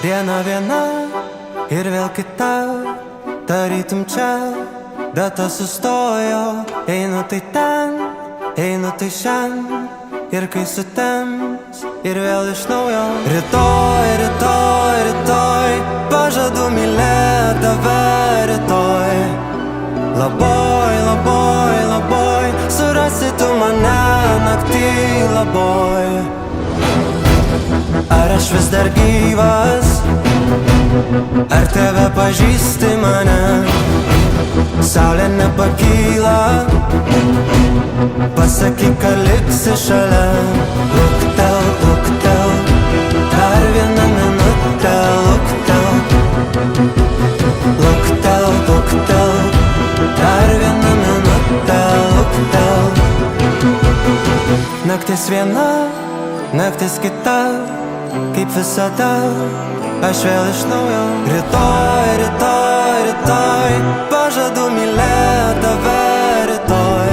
Diena viena ir vėl kita, tarytum čia, data sustojo. Einu tai ten, einu tai šen, ir kai sutems, ir vėl iš naujo. Rytoj, rytoj, rytoj, pažadu mylėt tave rytoj. Labai, labai, labai, surasi tu mane naktį labai. Ar aš vis dar gyvas, ar tave pažįsti mane? Saulė nepakyla, pasakyk, kad liksi šalia. Luktel, luktel, dar vieną minutę. Luktel, luktel, luktel, dar vieną minutę. Luktel. Naktis viena, naktis kita, kaip visada, aš vėl iš naujo. Rytoj, rytoj, rytoj, pažadu mylėt tave rytoj.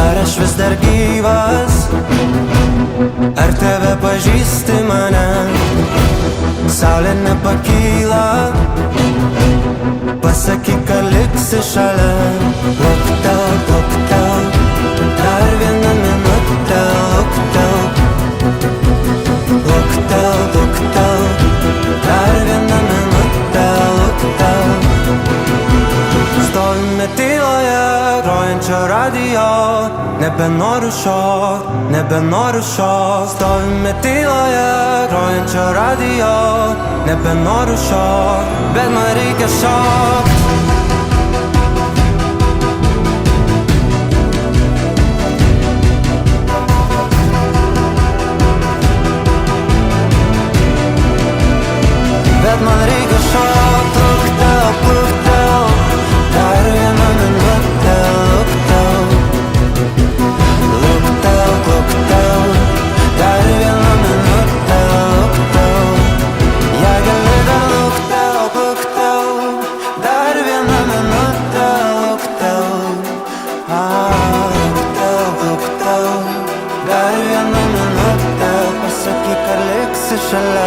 Ar aš vis dar gyvas, ar tave pažįsti mane? Saulė nepakyla, pasakyk, kad liksi šalia. Luktel, luktel, dar vieną minutę. Luktel, luktel, luktel, dar vieną minutę. Luktel. Stovime tyloje, grojančio radijo, nebenoriu šokt, nebenoriu šokt. Stovime tyloje, grojančio radijo, nebenoriu šokt, bet man reikia šokt. Bet man reikia šokt. Luktel, luktel, dar vieną minutę. Luktel, luktel, luktel, dar vieną minutę. Luktel, jei gali dar luktel, luktel, dar vieną minutę. Luktel, luktel, luktel, dar vieną minutę. Pasakyk, kad liksi šalia.